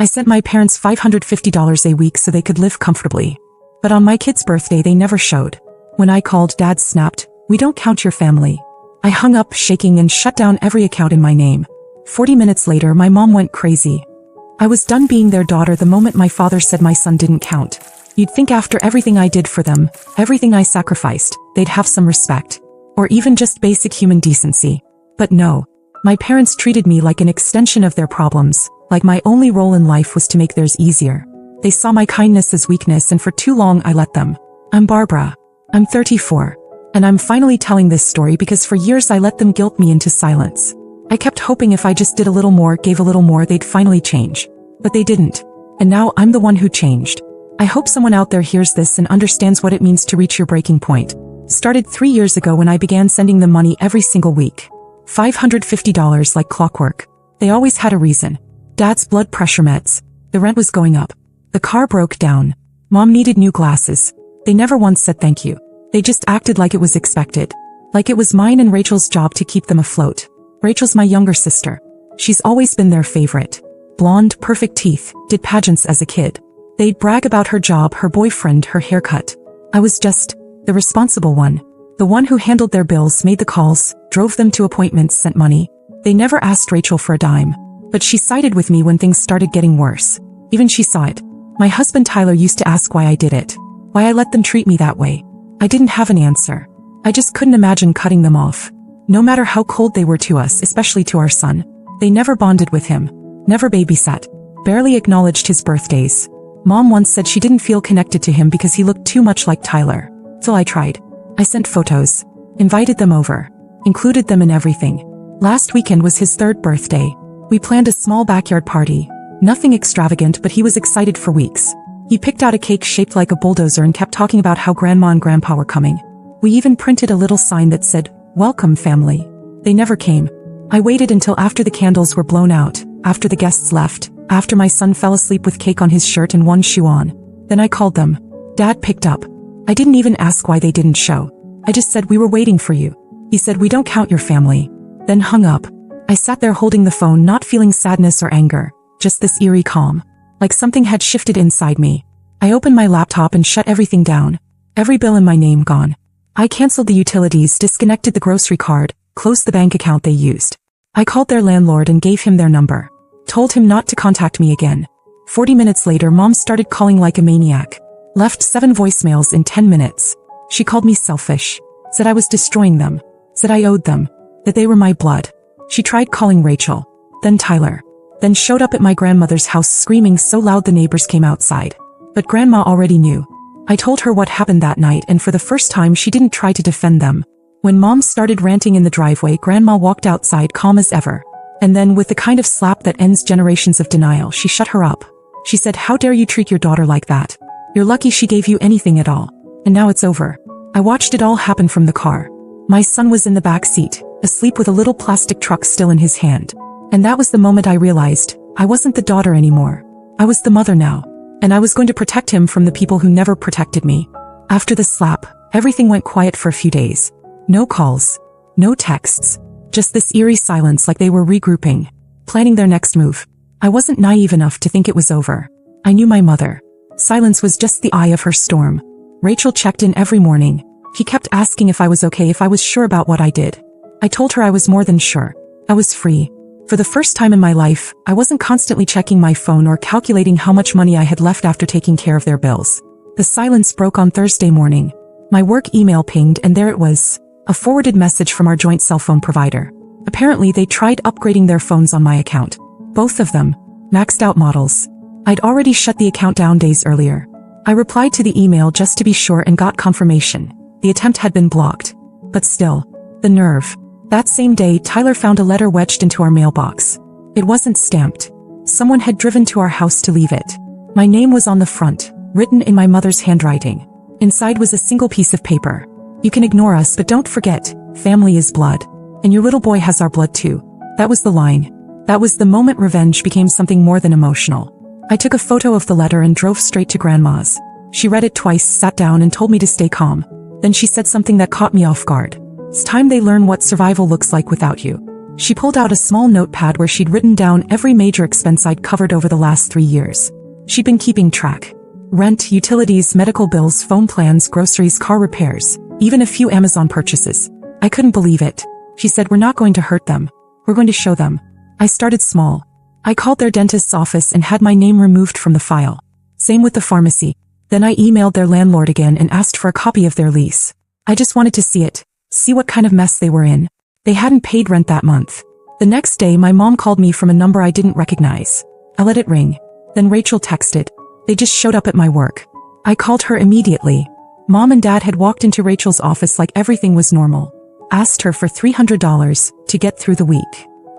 I sent my parents $550 a week so they could live comfortably. But on my kid's birthday they never showed. When I called, Dad snapped, "We don't count your family." I hung up shaking and shut down every account in my name. 40 minutes later my mom went crazy. I was done being their daughter the moment my father said my son didn't count. You'd think after everything I did for them, everything I sacrificed, they'd have some respect. Or even just basic human decency. But no. My parents treated me like an extension of their problems, like my only role in life was to make theirs easier. They saw my kindness as weakness and for too long I let them. I'm Barbara. I'm 34. And I'm finally telling this story because for years I let them guilt me into silence. I kept hoping if I just did a little more, gave a little more, they'd finally change. But they didn't. And now I'm the one who changed. I hope someone out there hears this and understands what it means to reach your breaking point. Started 3 years ago when I began sending them money every single week. $550 like clockwork. They always had a reason. Dad's blood pressure meds. The rent was going up. The car broke down. Mom needed new glasses. They never once said thank you. They just acted like it was expected. Like it was mine and Rachel's job to keep them afloat. Rachel's my younger sister. She's always been their favorite. Blonde, perfect teeth, did pageants as a kid. They'd brag about her job, her boyfriend, her haircut. I was just the responsible one. The one who handled their bills, made the calls, drove them to appointments, sent money. They never asked Rachel for a dime. But she sided with me when things started getting worse. Even she saw it. My husband Tyler used to ask why I did it. Why I let them treat me that way. I didn't have an answer. I just couldn't imagine cutting them off. No matter how cold they were to us, especially to our son. They never bonded with him. Never babysat. Barely acknowledged his birthdays. Mom once said she didn't feel connected to him because he looked too much like Tyler. Till I tried. I sent photos. Invited them over. Included them in everything. Last weekend was his 3rd birthday. We planned a small backyard party. Nothing extravagant, but he was excited for weeks. He picked out a cake shaped like a bulldozer and kept talking about how Grandma and Grandpa were coming. We even printed a little sign that said, "Welcome, family." They never came. I waited until after the candles were blown out, after the guests left, after my son fell asleep with cake on his shirt and one shoe on. Then I called them. Dad picked up. I didn't even ask why they didn't show. I just said, "We were waiting for you." He said, "We don't count your family." Then hung up. I sat there holding the phone, not feeling sadness or anger, just this eerie calm. Like something had shifted inside me. I opened my laptop and shut everything down. Every bill in my name gone. I canceled the utilities, disconnected the grocery card, closed the bank account they used. I called their landlord and gave him their number. Told him not to contact me again. 40 minutes later, Mom started calling like a maniac. Left 7 voicemails in 10 minutes. She called me selfish. Said I was destroying them. Said I owed them. That they were my blood. She tried calling Rachel. Then Tyler. Then showed up at my grandmother's house screaming so loud the neighbors came outside. But Grandma already knew. I told her what happened that night, and for the first time she didn't try to defend them. When Mom started ranting in the driveway, Grandma walked outside calm as ever. And then, with the kind of slap that ends generations of denial, she shut her up. She said, "How dare you treat your daughter like that? You're lucky she gave you anything at all. And now it's over." I watched it all happen from the car. My son was in the back seat, asleep with a little plastic truck still in his hand. And that was the moment I realized, I wasn't the daughter anymore. I was the mother now. And I was going to protect him from the people who never protected me. After the slap, everything went quiet for a few days. No calls. No texts. Just this eerie silence, like they were regrouping, planning their next move. I wasn't naive enough to think it was over. I knew my mother. Silence was just the eye of her storm. Rachel checked in every morning. She kept asking if I was okay, if I was sure about what I did. I told her I was more than sure. I was free. For the first time in my life, I wasn't constantly checking my phone or calculating how much money I had left after taking care of their bills. The silence broke on Thursday morning. My work email pinged, and there it was. A forwarded message from our joint cell phone provider. Apparently they tried upgrading their phones on my account. Both of them. Maxed out models. I'd already shut the account down days earlier. I replied to the email just to be sure and got confirmation. The attempt had been blocked. But still. The nerve. That same day, Tyler found a letter wedged into our mailbox. It wasn't stamped. Someone had driven to our house to leave it. My name was on the front, written in my mother's handwriting. Inside was a single piece of paper. "You can ignore us, but don't forget, family is blood. And your little boy has our blood too." That was the line. That was the moment revenge became something more than emotional. I took a photo of the letter and drove straight to Grandma's. She read it twice, sat down and told me to stay calm. Then she said something that caught me off guard. "It's time they learn what survival looks like without you." She pulled out a small notepad where she'd written down every major expense I'd covered over the last 3 years. She'd been keeping track. Rent, utilities, medical bills, phone plans, groceries, car repairs, even a few Amazon purchases. I couldn't believe it. She said, "We're not going to hurt them. We're going to show them." I started small. I called their dentist's office and had my name removed from the file. Same with the pharmacy. Then I emailed their landlord again and asked for a copy of their lease. I just wanted to see it, see what kind of mess they were in. They hadn't paid rent that month. The next day, my mom called me from a number I didn't recognize. I let it ring. Then Rachel texted. They just showed up at my work. I called her immediately. Mom and Dad had walked into Rachel's office like everything was normal. Asked her for $300 to get through the week.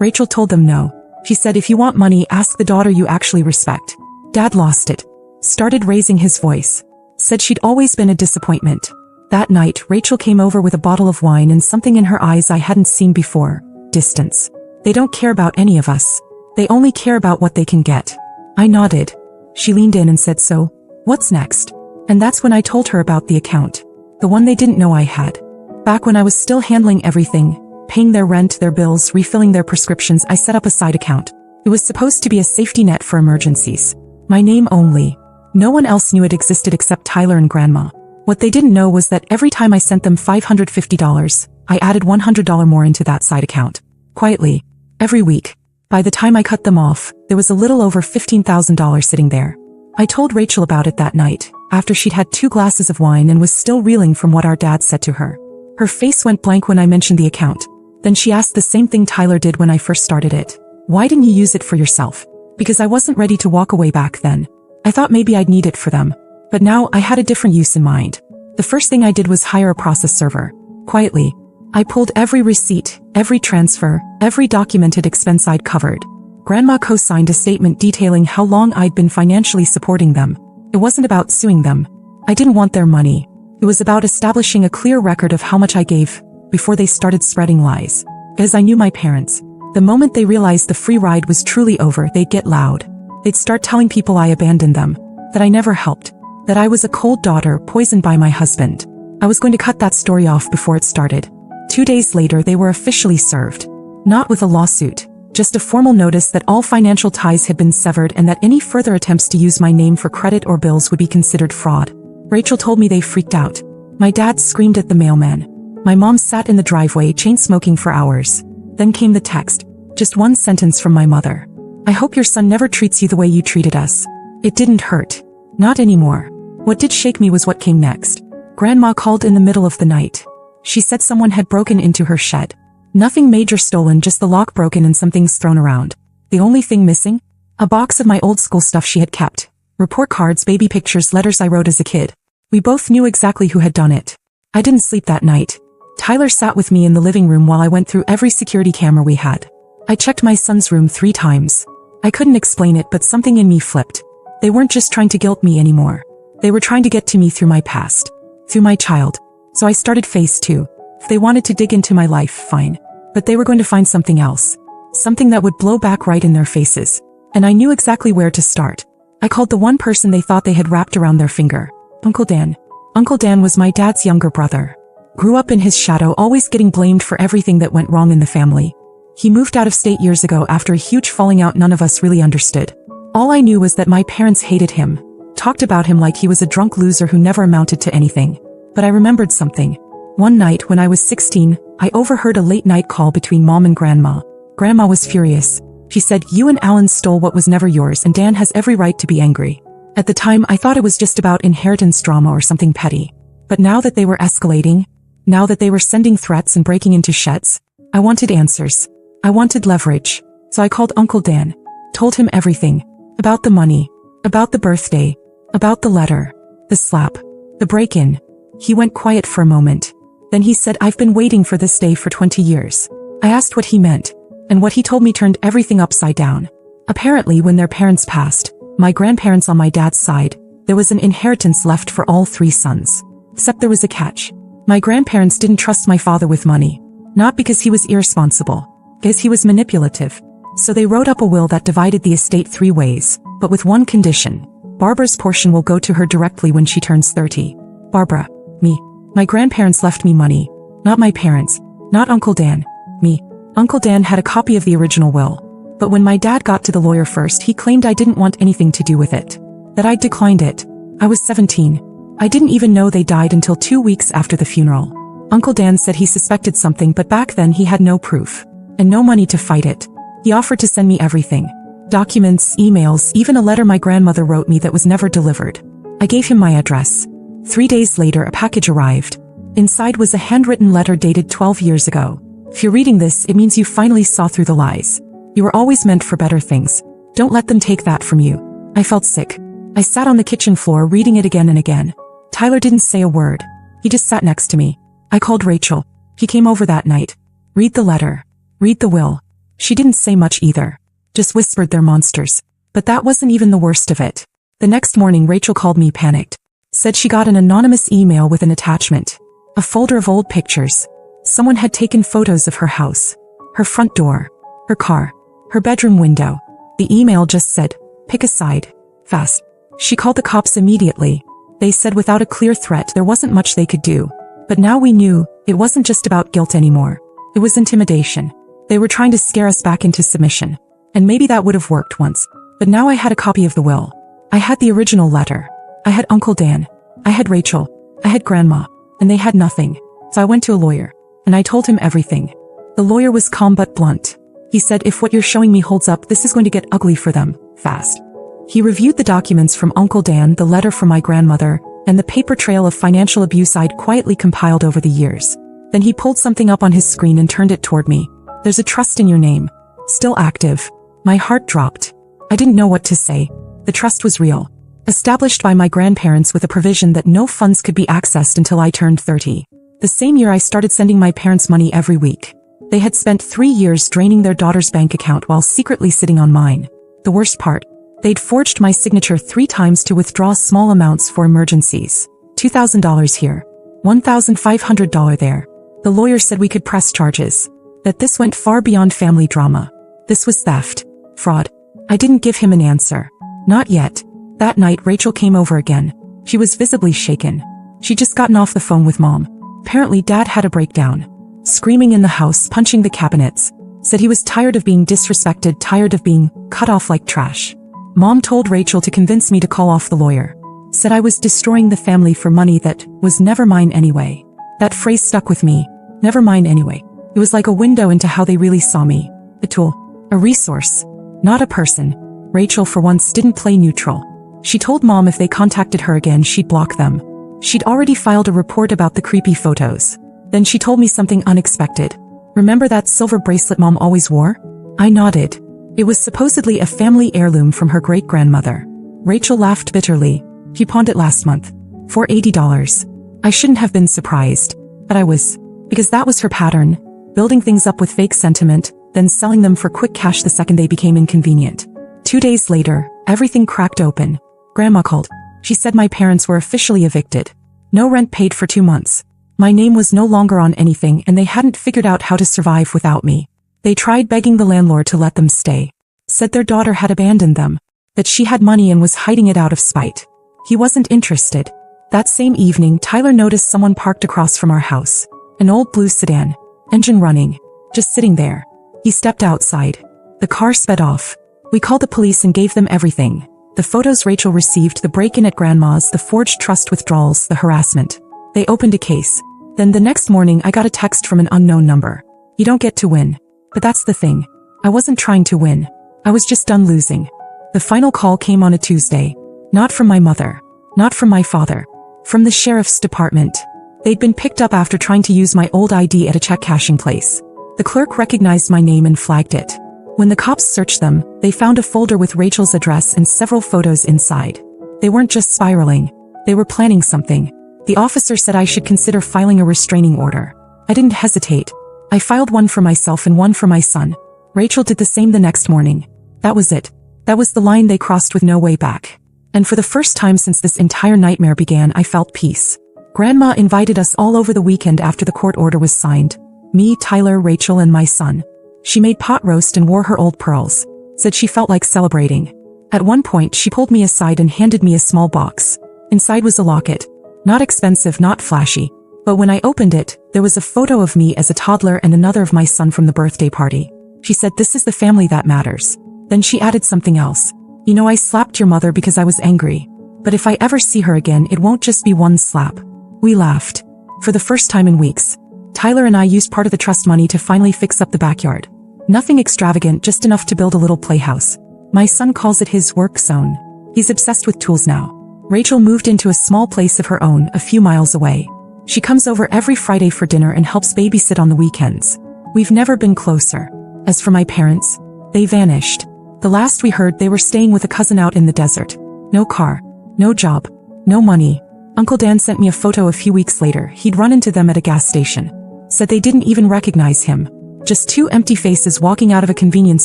Rachel told them no. She said, "If you want money, ask the daughter you actually respect." Dad lost it. Started raising his voice. Said she'd always been a disappointment. That night, Rachel came over with a bottle of wine and something in her eyes I hadn't seen before. Distance. They don't care about any of us. They only care about what they can get. I nodded. She leaned in and said, "So, what's next?" And that's when I told her about the account. The one they didn't know I had. Back when I was still handling everything, paying their rent, their bills, refilling their prescriptions, I set up a side account. It was supposed to be a safety net for emergencies. My name only. No one else knew it existed except Tyler and Grandma. What they didn't know was that every time I sent them $550, I added $100 more into that side account. Quietly. Every week. By the time I cut them off, there was a little over $15,000 sitting there. I told Rachel about it that night, after she'd had 2 glasses of wine and was still reeling from what our dad said to her. Her face went blank when I mentioned the account. Then she asked the same thing Tyler did when I first started it. "Why didn't you use it for yourself?" Because I wasn't ready to walk away back then. I thought maybe I'd need it for them. But now I had a different use in mind. The first thing I did was hire a process server. Quietly. I pulled every receipt, every transfer, every documented expense I'd covered. Grandma co-signed a statement detailing how long I'd been financially supporting them. It wasn't about suing them. I didn't want their money. It was about establishing a clear record of how much I gave before they started spreading lies. Because I knew my parents. The moment they realized the free ride was truly over, they'd get loud. They'd start telling people I abandoned them, that I never helped, that I was a cold daughter poisoned by my husband. I was going to cut that story off before it started. 2 days later, they were officially served. Not with a lawsuit, just a formal notice that all financial ties had been severed and that any further attempts to use my name for credit or bills would be considered fraud. Rachel told me they freaked out. My dad screamed at the mailman. My mom sat in the driveway chain-smoking for hours. Then came the text. Just one sentence from my mother. "I hope your son never treats you the way you treated us." It didn't hurt. Not anymore. What did shake me was what came next. Grandma called in the middle of the night. She said someone had broken into her shed. Nothing major stolen, just the lock broken and some things thrown around. The only thing missing? A box of my old school stuff she had kept. Report cards, baby pictures, letters I wrote as a kid. We both knew exactly who had done it. I didn't sleep that night. Tyler sat with me in the living room while I went through every security camera we had. I checked my son's room 3 times. I couldn't explain it, but something in me flipped. They weren't just trying to guilt me anymore. They were trying to get to me through my past. Through my child. So I started phase 2. If they wanted to dig into my life, fine. But they were going to find something else. Something that would blow back right in their faces. And I knew exactly where to start. I called the one person they thought they had wrapped around their finger. Uncle Dan. Uncle Dan was my dad's younger brother. Grew up in his shadow, always getting blamed for everything that went wrong in the family. He moved out of state years ago after a huge falling out none of us really understood. All I knew was that my parents hated him. Talked about him like he was a drunk loser who never amounted to anything. But I remembered something. One night when I was 16, I overheard a late-night call between Mom and Grandma. Grandma was furious. She said, "You and Alan stole what was never yours and Dan has every right to be angry." At the time, I thought it was just about inheritance drama or something petty. But now that they were escalating, now that they were sending threats and breaking into sheds, I wanted answers. I wanted leverage. So I called Uncle Dan. Told him everything. About the money. About the birthday. About the letter. The slap. The break-in. He went quiet for a moment. Then he said, "I've been waiting for this day for 20 years. I asked what he meant. And what he told me turned everything upside down. Apparently, when their parents passed, my grandparents on my dad's side, there was an inheritance left for all 3 sons. Except there was a catch. My grandparents didn't trust my father with money. Not because he was irresponsible. Because he was manipulative. So they wrote up a will that divided the estate 3 ways, but with one condition. Barbara's portion will go to her directly when she turns 30. Barbara. Me. My grandparents left me money. Not my parents. Not Uncle Dan. Me. Uncle Dan had a copy of the original will. But when my dad got to the lawyer first, he claimed I didn't want anything to do with it. That I'd declined it. I was 17. I didn't even know they died until 2 weeks after the funeral. Uncle Dan said he suspected something, but back then he had no proof. And no money to fight it. He offered to send me everything. Documents, emails, even a letter my grandmother wrote me that was never delivered. I gave him my address. 3 days later, a package arrived. Inside was a handwritten letter dated 12 years ago. If you're reading this, it means you finally saw through the lies. You were always meant for better things. Don't let them take that from you. I felt sick. I sat on the kitchen floor reading it again and again. Tyler didn't say a word. He just sat next to me. I called Rachel. He came over that night. Read the letter. Read the will. She didn't say much either. Just whispered they're monsters. But that wasn't even the worst of it. The next morning Rachel called me panicked. Said she got an anonymous email with an attachment. A folder of old pictures. Someone had taken photos of her house. Her front door. Her car. Her bedroom window. The email just said, pick a side. Fast. She called the cops immediately. They said without a clear threat there wasn't much they could do. But now we knew, it wasn't just about guilt anymore. It was intimidation. They were trying to scare us back into submission. And maybe that would have worked once. But now I had a copy of the will. I had the original letter. I had Uncle Dan. I had Rachel. I had Grandma. And they had nothing. So I went to a lawyer. And I told him everything. The lawyer was calm but blunt. He said if what you're showing me holds up, this is going to get ugly for them, fast. He reviewed the documents from Uncle Dan, the letter from my grandmother, and the paper trail of financial abuse I'd quietly compiled over the years. Then he pulled something up on his screen and turned it toward me. There's a trust in your name. Still active. My heart dropped. I didn't know what to say. The trust was real. Established by my grandparents with a provision that no funds could be accessed until I turned 30. The same year I started sending my parents money every week. They had spent 3 years draining their daughter's bank account while secretly sitting on mine. The worst part, they'd forged my signature 3 times to withdraw small amounts for emergencies. $2,000 here. $1,500 there. The lawyer said we could press charges. That this went far beyond family drama. This was theft. Fraud. I didn't give him an answer. Not yet. That night Rachel came over again. She was visibly shaken. She'd just gotten off the phone with Mom. Apparently Dad had a breakdown. Screaming in the house, punching the cabinets. Said he was tired of being disrespected, tired of being cut off like trash. Mom told Rachel to convince me to call off the lawyer. Said I was destroying the family for money that was never mine anyway. That phrase stuck with me. Never mine anyway. It was like a window into how they really saw me. A tool. A resource. Not a person. Rachel for once didn't play neutral. She told Mom if they contacted her again she'd block them. She'd already filed a report about the creepy photos. Then she told me something unexpected. Remember that silver bracelet Mom always wore? I nodded. It was supposedly a family heirloom from her great-grandmother. Rachel laughed bitterly. She pawned it last month. For $80. I shouldn't have been surprised. But I was. Because that was her pattern. Building things up with fake sentiment, then selling them for quick cash the second they became inconvenient. 2 days later, everything cracked open. Grandma called. She said my parents were officially evicted. No rent paid for 2 months. My name was no longer on anything and they hadn't figured out how to survive without me. They tried begging the landlord to let them stay. Said their daughter had abandoned them. That she had money and was hiding it out of spite. He wasn't interested. That same evening, Tyler noticed someone parked across from our house. An old blue sedan. Engine running. Just sitting there. He stepped outside. The car sped off. We called the police and gave them everything. The photos Rachel received, the break-in at Grandma's, the forged trust withdrawals, the harassment. They opened a case. Then the next morning I got a text from an unknown number. You don't get to win. But that's the thing. I wasn't trying to win. I was just done losing. The final call came on a Tuesday. Not from my mother. Not from my father. From the sheriff's department. They'd been picked up after trying to use my old ID at a check cashing place. The clerk recognized my name and flagged it. When the cops searched them, they found a folder with Rachel's address and several photos inside. They weren't just spiraling. They were planning something. The officer said I should consider filing a restraining order. I didn't hesitate. I filed one for myself and one for my son. Rachel did the same the next morning. That was it. That was the line they crossed with no way back. And for the first time since this entire nightmare began, I felt peace. Grandma invited us all over the weekend after the court order was signed. Me, Tyler, Rachel, and my son. She made pot roast and wore her old pearls. Said she felt like celebrating. At one point, she pulled me aside and handed me a small box. Inside was a locket. Not expensive, not flashy. But when I opened it, There was a photo of me as a toddler and another of my son from the birthday party. She said, "This is the family that matters." Then she added something else. "You know, I slapped your mother because I was angry. But if I ever see her again, it won't just be one slap." We laughed. For the first time in weeks, Tyler and I used part of the trust money to finally fix up the backyard. Nothing extravagant, just enough to build a little playhouse. My son calls it his work zone. He's obsessed with tools now. Rachel moved into a small place of her own a few miles away. She comes over every Friday for dinner and helps babysit on the weekends. We've never been closer. As for my parents, they vanished. The last we heard, they were staying with a cousin out in the desert. No car, no job, no money. Uncle Dan sent me a photo a few weeks later. He'd run into them at a gas station. Said they didn't even recognize him. Just two empty faces walking out of a convenience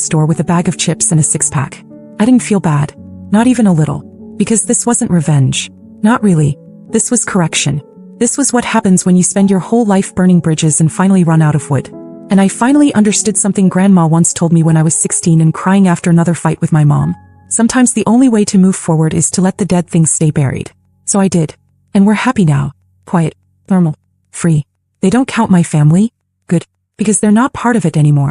store with a bag of chips and a six-pack. I didn't feel bad. Not even a little. Because this wasn't revenge. Not really. This was correction. This was what happens when you spend your whole life burning bridges and finally run out of wood. And I finally understood something Grandma once told me when I was 16 and crying after another fight with my mom. Sometimes the only way to move forward is to let the dead things stay buried. So I did. And we're happy now. Quiet. Normal. Free. They don't count my family. Good. Because they're not part of it anymore.